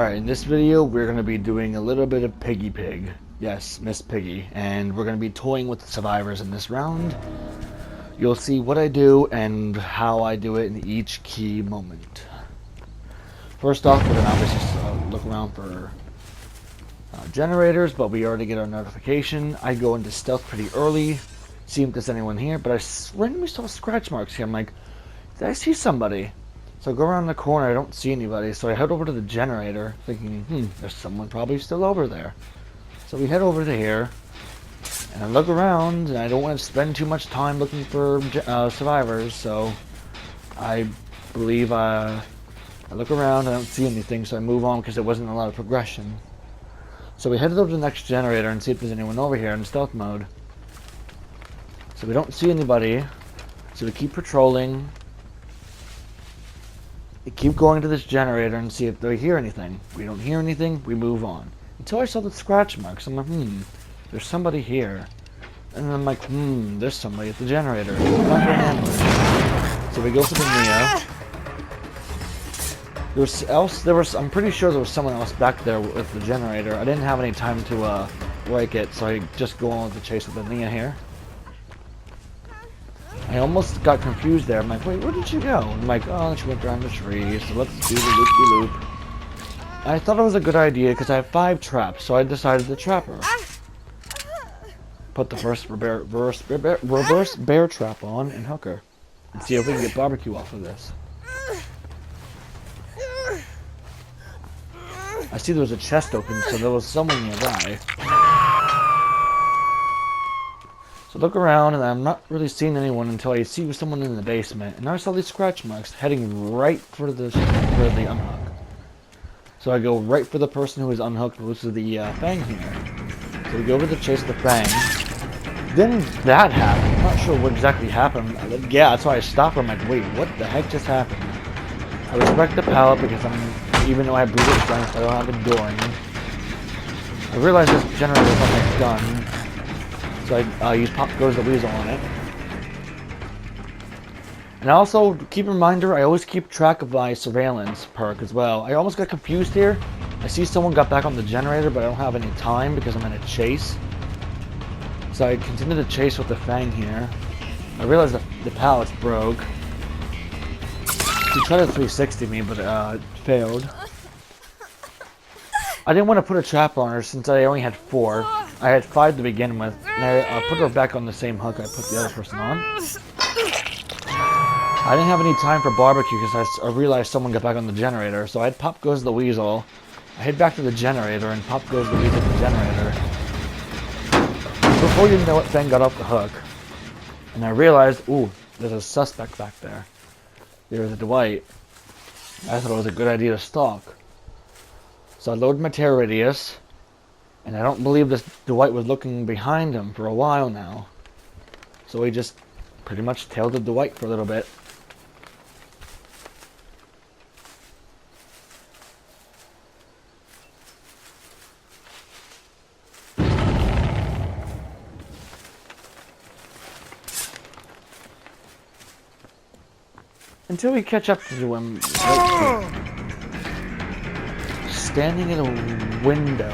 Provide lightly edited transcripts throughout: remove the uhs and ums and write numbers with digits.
Alright, in this video we're going to be doing a little bit of Piggy Pig. Yes, Miss Piggy. And we're going to be toying with the survivors in this round. You'll see what I do and how I do it in each key moment. First off, we're going to obviously look around for generators, but we already get our notification. I go into stealth pretty early, see if there's anyone here, but I randomly saw scratch marks here. I'm like, did I see somebody? So I go around the corner, I don't see anybody, so I head over to the generator, thinking, there's someone probably still over there. So we head over here, and I look around, and I don't want to spend too much time looking for survivors, so I believe I look around, I don't see anything, so I move on because there wasn't a lot of progression. So we head over to the next generator and see if there's anyone over here in stealth mode. So we don't see anybody, so we keep patrolling. We keep going to this generator and see if they hear anything. We don't hear anything, we move on. Until I saw the scratch marks, I'm like, there's somebody here. And then I'm like, there's somebody at the generator. So we go for the Nia. I'm pretty sure there was someone else back there with the generator. I didn't have any time to break it, so I just go on with the chase with the Nia here. I almost got confused there. I'm like, wait, where did she go? I'm like, oh, she went around the tree, so let's do the loop-de-loop. I thought it was a good idea because I have 5 traps, so I decided to trap her. Put the first reverse bear trap on and hook her. And see if we can get barbecue off of this. I see there was a chest open, so there was someone nearby. So look around, and I'm not really seeing anyone until I see someone in the basement. And now I saw these scratch marks heading right for the unhook. So I go right for the person who is unhooked, which is the Fang here. So we go over to chase the Fang. Then that happened. I'm not sure what exactly happened. Yeah, that's why I stopped. I'm like, wait, what the heck just happened? I respect the pallet because even though I have brutal strength, I don't have enduring. I realize this generator is almost done. So I use Pop Goes the Weasel on it. And also, keep a reminder, I always keep track of my surveillance perk as well. I almost got confused here. I see someone got back on the generator, but I don't have any time because I'm in a chase. So I continue to chase with the Fang here. I realized the pallet's broke. He tried to 360 me, but it failed. I didn't want to put a trap on her since I only had 4. I had 5 to begin with, and I put her back on the same hook I put the other person on. I didn't have any time for barbecue because I realized someone got back on the generator, so I had Pop Goes the Weasel. I head back to the generator, and Pop Goes the Weasel to the generator. Before you know it, Fang got off the hook. And I realized, there's a suspect back there. There's a Dwight. I thought it was a good idea to stalk. So I loaded my terror radius. And I don't believe this Dwight was looking behind him for a while now. So he just pretty much tailed the Dwight for a little bit. Until we catch up to him. Standing in a window,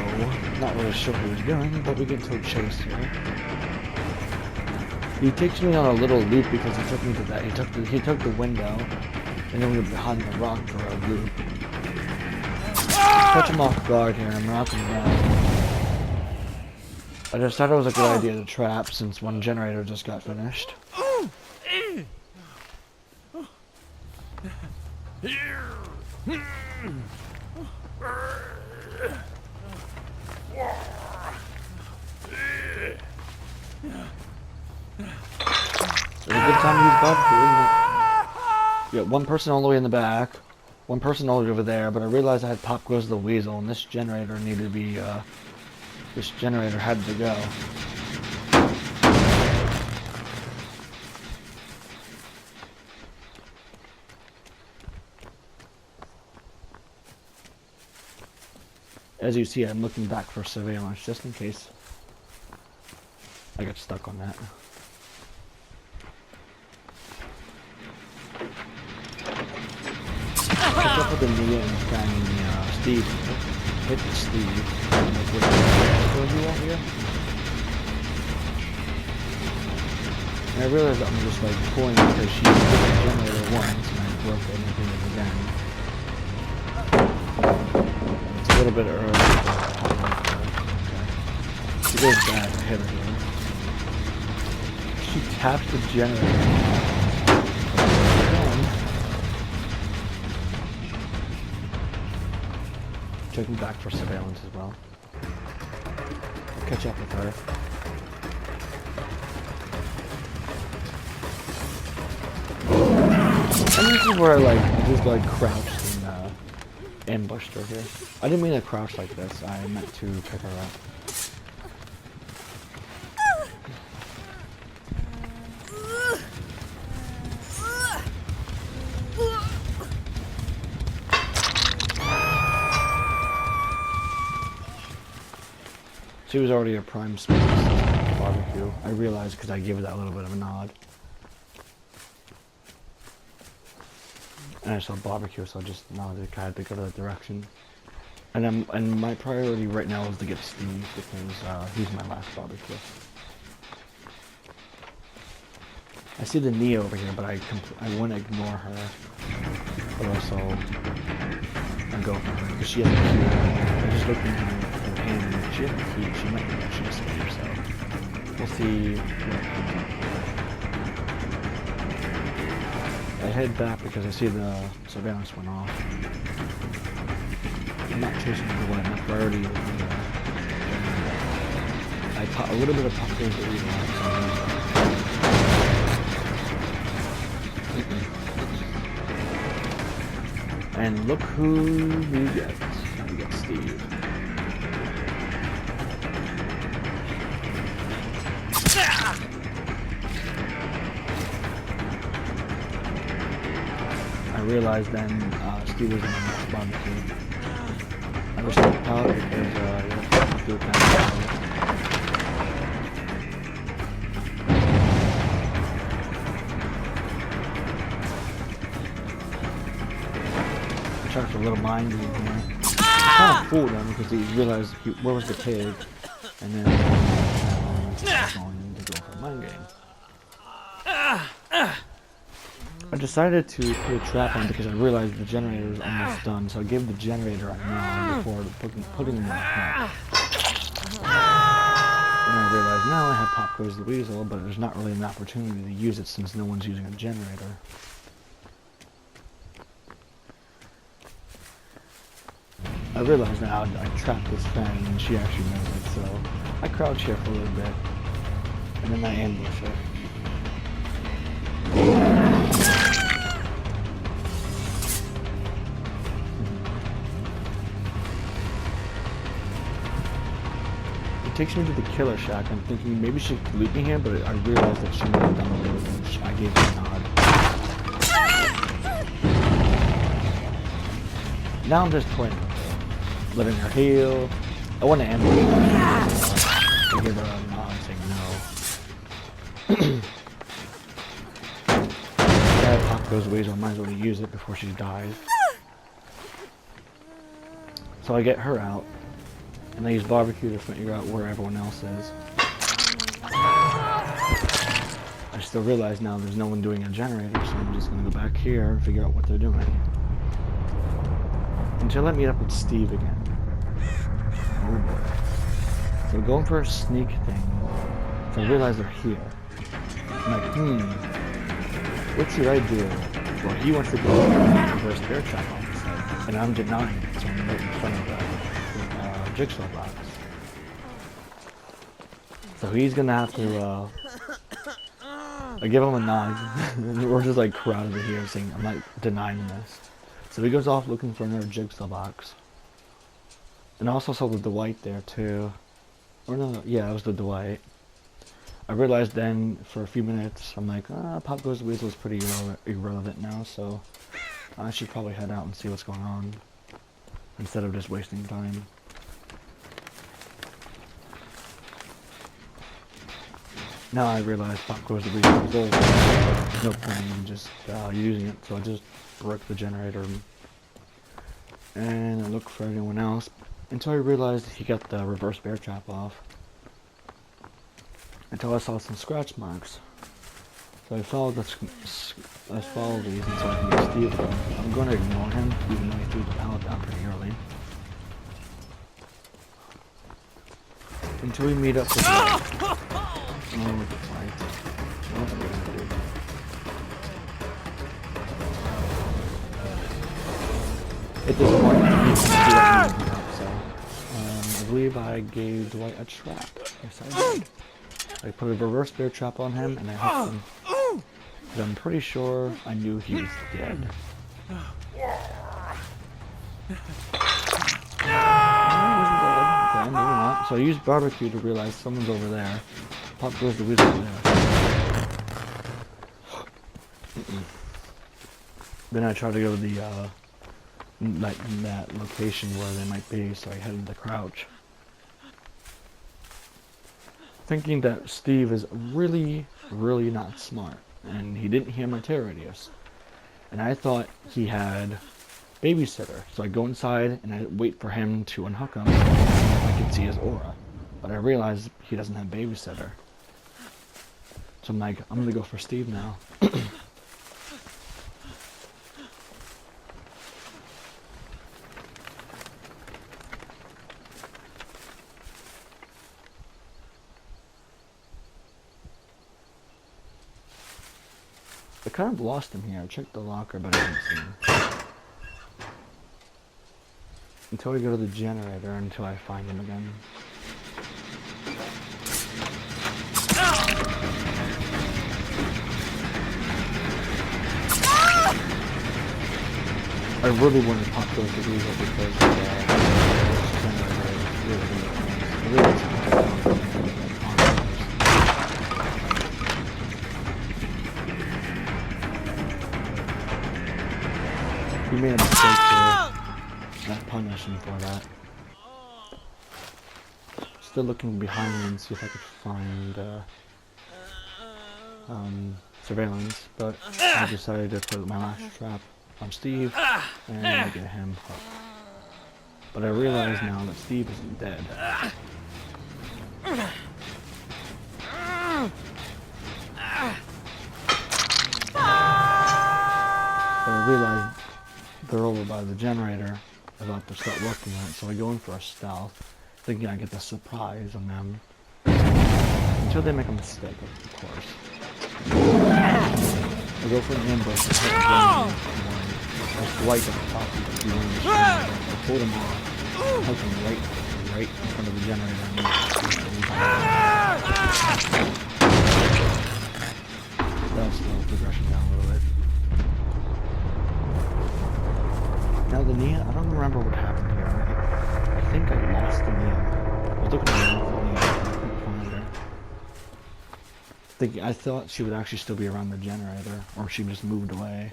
not really sure what he was doing, but we get into a chase here. He takes me on a little loop because he took me to that. He took the window, and then we were behind the rock for a loop. Catch him off guard here, and I'm knocking him down. I just thought it was a good idea to trap since one generator just got finished. It's a good time to use barbecue, isn't it? Yeah, one person all the way in the back, one person all the way over there, but I realized I had Pop Goes the Weasel, and this generator needed to be, this generator had to go. As you see, I'm looking back for surveillance, just in case I got stuck on that. Catch up with the Nia and Fang in the Steve. Hit Steve. Like, what do you want here? And I realized I'm just like pulling because she hit the generator once and I broke everything again. It's a little bit early, but okay. She goes back and hit her here. She taps the generator. Checking back for surveillance as well. Catch up with her. And this is where I just crouched and ambushed her here. I didn't mean to crouch like this. I meant to pick her up. She was already a prime space barbecue. I realized because I gave her that little bit of a nod. And I saw barbecue, so I just nodded, kind of to go that direction. And my priority right now is to get Steve because he's my last barbecue. I see the Neo over here, but I want to ignore her, but also I go for her because she has a key. I'm just looking at her hand. She has a key. She might be actually escape. So we'll see. I head back because I see the surveillance went off. I'm not chasing the way. My priority is I caught a little bit of pop goes that we and look who we get. We get Steve. I realized then Steve was in the next barbecue. I was so proud because do it kind of a little mind reading here. I kind of fooled him because he realized where was the pig, and then going to go for a mind game. I decided to put a trap on because I realized the generator was almost done, so I gave the generator a nod before putting him in the trap. And I realized now I have Pop Goes the Weasel, but there's not really an opportunity to use it since no one's using a generator. I realize now I trapped this thing and she actually knows it, so I crouch here for a little bit, and then I ambush her. It takes me to the killer shack. I'm thinking maybe she could loot me here, but I realized that she might have done away with it. I gave her a nod. Now I'm just toying with her. Letting her heal. I want to ambush her. I give her a nod saying no. Yeah, Pop Goes Weasel. I might as well use it before she dies. So I get her out. And I use barbecue to figure out where everyone else is. I still realize now there's no one doing a generator, so I'm just going to go back here and figure out what they're doing. Until I meet up with Steve again. Oh boy. So we're going for a sneak thing. So I realize they're here. I'm like, what's your idea? Well, he wants to go reverse bear trap on this side, and I'm denying it, so I'm right in front of the jigsaw box. So he's gonna have to, I give him a nod. We're just like crowded here saying, I'm not denying this. So he goes off looking for another jigsaw box. And I also saw the Dwight there too. Or no, yeah, it was the Dwight. I realized then for a few minutes, I'm like, Pop Goes the Weasel is pretty irrelevant now, so I should probably head out and see what's going on instead of just wasting time. Now I realize Pop Goes the Weasel is old. There's no point in just using it, so I just broke the generator. and I looked for anyone else until I realized he got the reverse bear trap off. Until I saw some scratch marks. So I followed these until I can get Steve though. I'm going to ignore him, even though he threw the pallet down pretty early. Until we meet up with the fight. What are we gonna do? At this point, I believe I gave Dwight a trap. Yes, I did. I put a reverse bear trap on him and I hooked him. But I'm pretty sure I knew he was dead. Okay, maybe not. So I used barbecue to realize someone's over there. Pop goes the weasel over there. Then I tried to go to the that location where they might be, so I headed to the crouch. Thinking that Steve is really, really not smart, and he didn't hear my terror radius. And I thought he had babysitter, so I go inside and I wait for him to unhook him, and I can see his aura. But I realize he doesn't have babysitter. So I'm like, I'm gonna go for Steve now. I kind of lost him here. I checked the locker, but I didn't see him. Until I go to the generator, until I find him again. I really want to pop those degrees up because the generator is really good. He made a mistake there. I punish him for that. Still looking behind me and see if I could find surveillance, but I decided to put my last trap on Steve and get him hooked. But I realize now that Steve isn't dead. But I realized they're over by the generator, about to start working on it, so I go in for a stealth, thinking I get the surprise on them. Until they make a mistake, of course. I go for an ambush and hit one. There's Dwight at the top of the range. I pulled him off, hooked him right in front of the generator. That'll slow the progression down a little bit. Now the Nia, I don't remember what happened here. I think I lost the Nia. I was looking around for Nia, I couldn't find her. I thought she would actually still be around the generator, or she just moved away.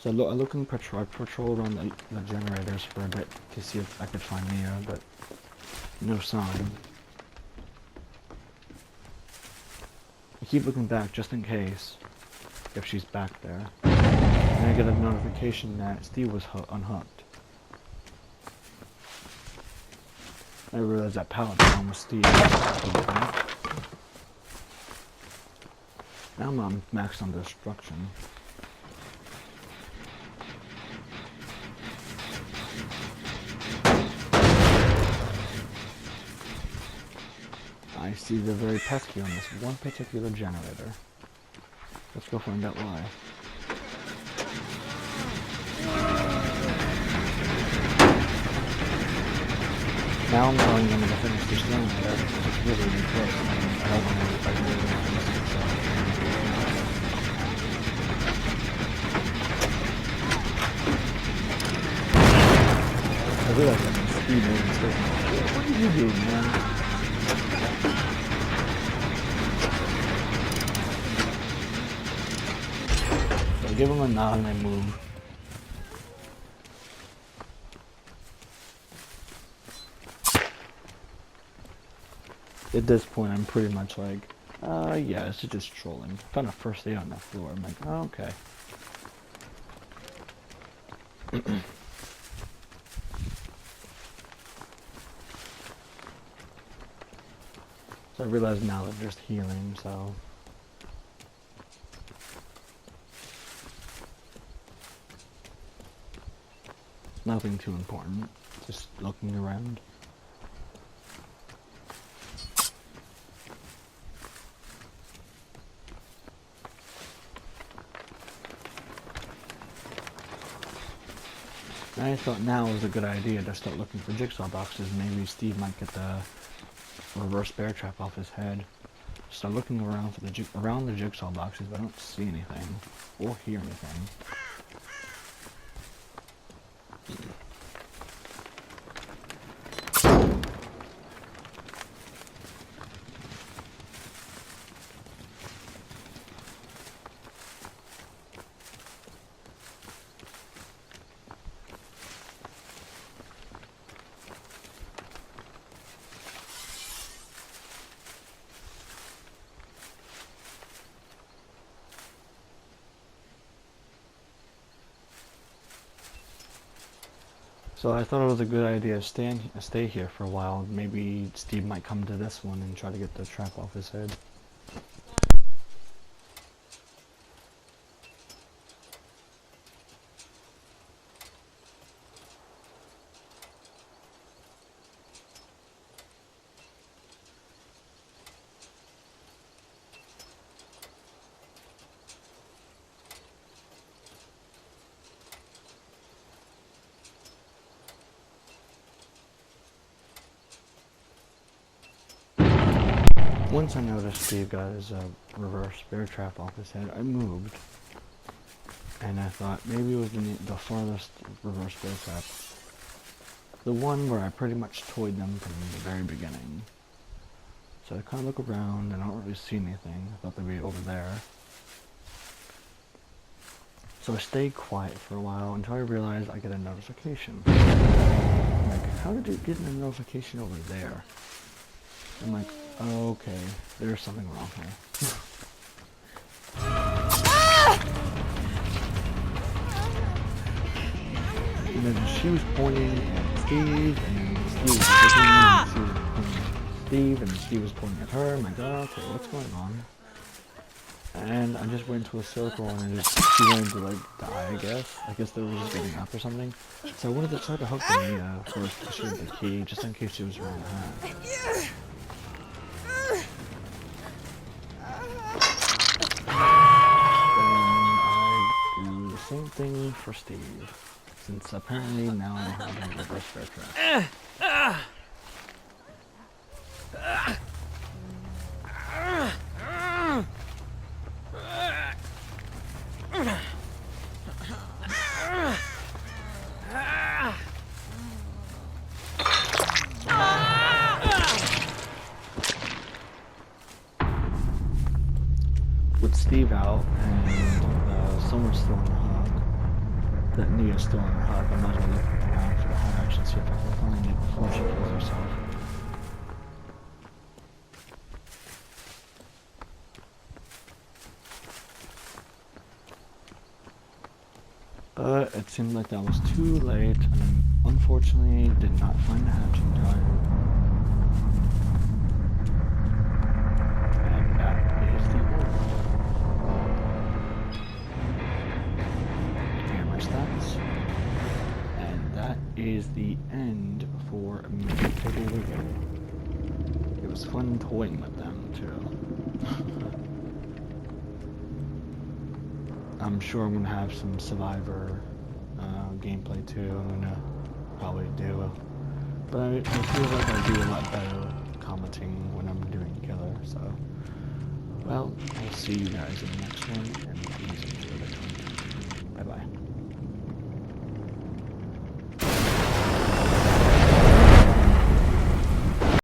So I look in patrol around the generators for a bit to see if I could find Nia, but no sign. I keep looking back just in case, if she's back there. And I get a notification that Steve was unhooked. I realized that pallet down was Steve. Now I'm maxed on destruction. I see they're very pesky on this one particular generator. Let's go find out why. Now I'm telling them to finish this generator because it's really, really close. I don't want to fight really want to miss it, so. I realize I can speed moving stuff. What are you doing, man? So I give him a nod and I move. At this point, I'm pretty much like, yeah, this is just trolling. Found a first aid on that floor. I'm like, oh, okay. So I realize now that there's healing, so... Nothing too important, just looking around. I thought now was a good idea to start looking for jigsaw boxes. Maybe Steve might get the reverse bear trap off his head. Start looking around for the jigsaw boxes, but I don't see anything or hear anything. So I thought it was a good idea to stay here for a while. Maybe Steve might come to this one and try to get the trap off his head. Once I noticed Steve got his reverse bear trap off his head, I moved. And I thought maybe it was the farthest reverse bear trap. The one where I pretty much toyed them from the very beginning. So I kind of look around and I don't really see anything. I thought they'd be over there. So I stayed quiet for a while until I realized I get a notification. I'm like, how did you get a notification over there? I'm like, oh, okay, there's something wrong here. And then she was pointing at Steve, and Steve was pointing at Steve, and Steve was pointing at her. I'm like, oh, okay, what's going on? And I just went into a circle, and she wanted to, like, die, I guess. I guess they were just getting up or something. So I wanted to try to hook the Mia first, because she had the key, just in case she was around the house. Same thing for Steve, since apparently now I have a reverse bear trap. With Steve out and someone's still in the hug, that Nia's still in the hug, I might as well look around for the hug action, see if I can find it before she kills herself. But it seemed like that was too late, and unfortunately did not find the hatching time. And that is the end. Here are my stats. And that is the end for me. Piggy Wiggy. It was fun toying with them too. I'm sure I'm gonna have some Survivor gameplay too. I'm gonna probably do, but I feel like I do a lot better commenting when I'm doing killer. So, well, I'll see you guys in the next one, and please enjoy the content. Bye bye.